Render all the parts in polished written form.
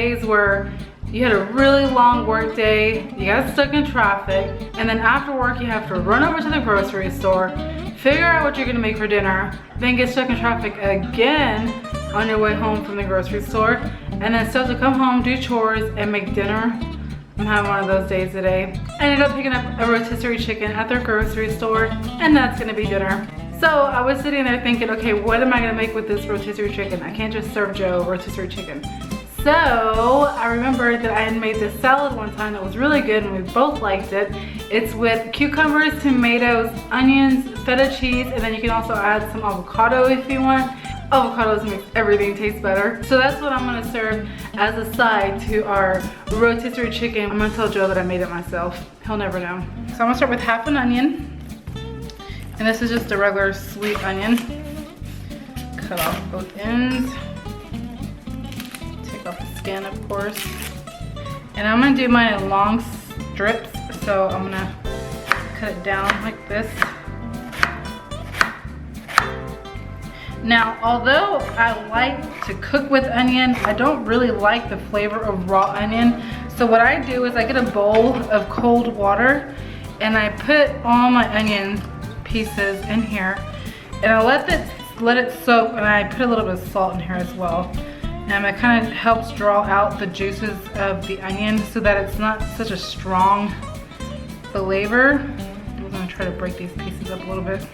days where you had a really long work day, you got stuck in traffic, and then after work you have to run over to the grocery store, figure out what you're gonna make for dinner, then get stuck in traffic again on your way home from the grocery store, and then still have to come home, do chores, and make dinner. I'm having one of those days today. I ended up picking up a rotisserie chicken at their grocery store, and that's gonna be dinner. So I was sitting there thinking, okay, what am I gonna make with this rotisserie chicken? I can't just serve Joe rotisserie chicken. So I remembered that I had made this salad one time that was really good and we both liked it. It's with cucumbers, tomatoes, onions, feta cheese, and then you can also add some avocado if you want. Avocados makes everything taste better. So that's what I'm gonna serve as a side to our rotisserie chicken. I'm gonna tell Joe that I made it myself. He'll never know. So I'm gonna start with half an onion. And this is just a regular sweet onion. Cut off both ends. Take off the skin, of course. And I'm gonna do mine in long strips. So I'm gonna cut it down like this. Now, although I like to cook with onion, I don't really like the flavor of raw onion. So what I do is I get a bowl of cold water and I put all my onion pieces in here and I let it soak, and I put a little bit of salt in here as well. And it kind of helps draw out the juices of the onion so that it's not such a strong flavor. I'm gonna try to break these pieces up a little bit,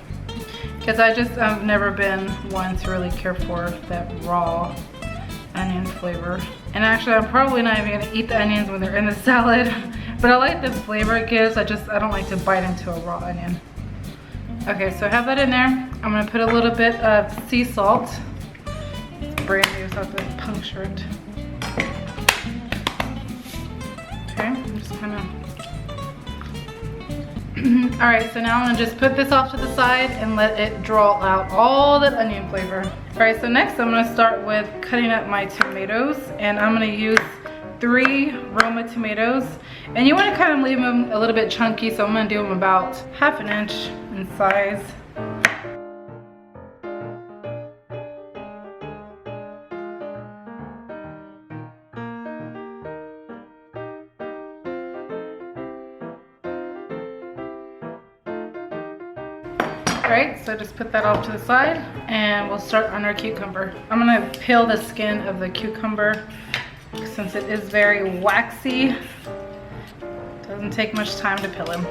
because I've never been one to really care for that raw onion flavor. And actually, I'm probably not even gonna eat the onions when they're in the salad, but I like the flavor it gives. I don't like to bite into a raw onion. Okay, so I have that in there. I'm gonna put a little bit of sea salt. It's brand new, so I have to puncture it. Okay, I'm just kinda all right, so now I'm gonna just put this off to the side and let it draw out all that onion flavor. All right, so next I'm gonna start with cutting up my tomatoes, and I'm gonna use 3 Roma tomatoes. And you wanna kind of leave them a little bit chunky, so I'm gonna do them about ½ an inch in size. Alright, so just put that off to the side and we'll start on our cucumber. I'm gonna peel the skin of the cucumber since it is very waxy. Doesn't take much time to peel him.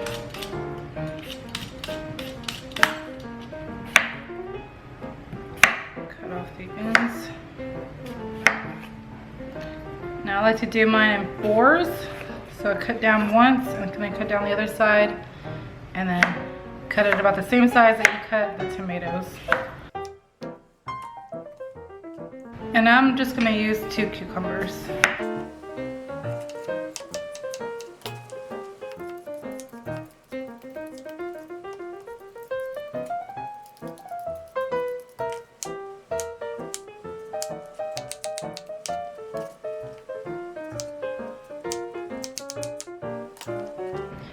Cut off the ends. Now I like to do mine in 4s. So I cut down once and then cut down the other side, and then cut it about the same size that you cut the tomatoes. And I'm just gonna use 2 cucumbers.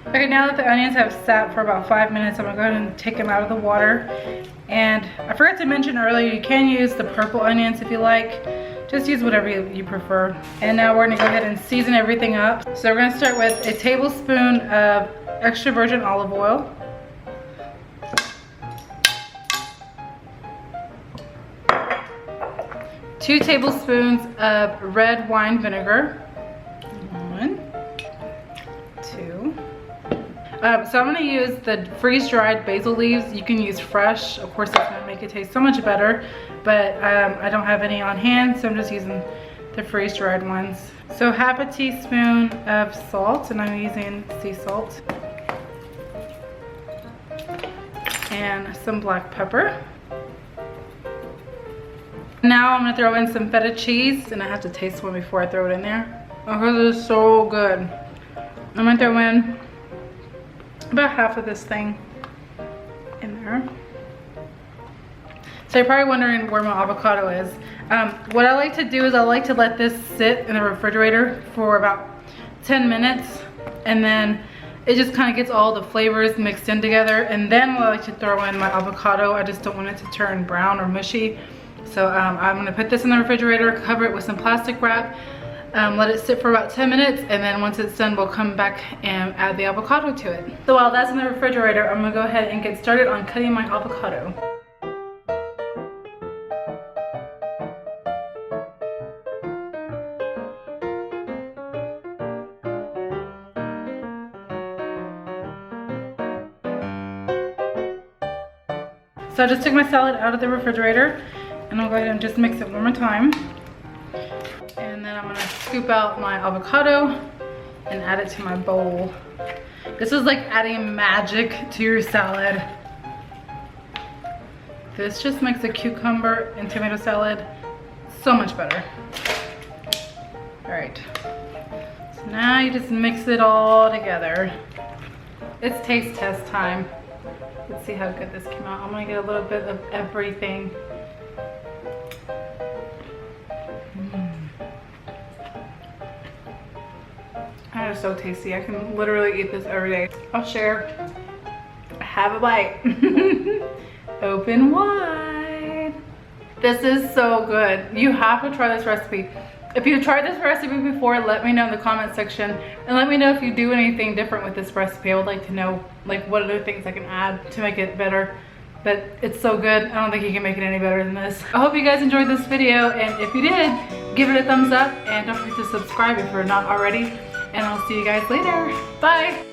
Okay, now that the onions have sat for about 5 minutes, I'm gonna go ahead and take them out of the water. And I forgot to mention earlier, you can use the purple onions if you like. Just use whatever you prefer. And now we're gonna go ahead and season everything up. So we're gonna start with a tablespoon of extra virgin olive oil. 2 tablespoons of red wine vinegar. 1, 2. So I'm gonna use the freeze-dried basil leaves. You can use fresh. Of course, it's gonna make it taste so much better, but I don't have any on hand, so I'm just using the freeze-dried ones. So ½ a teaspoon of salt, and I'm using sea salt. And some black pepper. Now I'm gonna throw in some feta cheese, and I have to taste one before I throw it in there. Oh, this is so good. I'm gonna throw in about half of this thing in there. So you're probably wondering where my avocado is. What I like to do is I like to let this sit in the refrigerator for about 10 minutes, and then it just kind of gets all the flavors mixed in together. And then I like to throw in my avocado. I just don't want it to turn brown or mushy. So I'm gonna put this in the refrigerator, cover it with some plastic wrap, Let it sit for about 10 minutes, and then once it's done, we'll come back and add the avocado to it. So while that's in the refrigerator, I'm gonna go ahead and get started on cutting my avocado. So I just took my salad out of the refrigerator, and I'll go ahead and just mix it one more time. And then I'm gonna scoop out my avocado and add it to my bowl. This is like adding magic to your salad. This just makes a cucumber and tomato salad so much better. All right, so now you just mix it all together. It's taste test time. Let's see how good this came out. I'm gonna get a little bit of everything. That is so tasty. I can literally eat this every day. I'll share. Have a bite. Open wide. This is so good. You have to try this recipe. If you tried this recipe before, let me know in the comment section, and let me know if you do anything different with this recipe. I would like to know like what other things I can add to make it better. But it's so good. I don't think you can make it any better than this. I hope you guys enjoyed this video, and if you did, give it a thumbs up, and don't forget to subscribe if you're not already. And I'll see you guys later. Bye.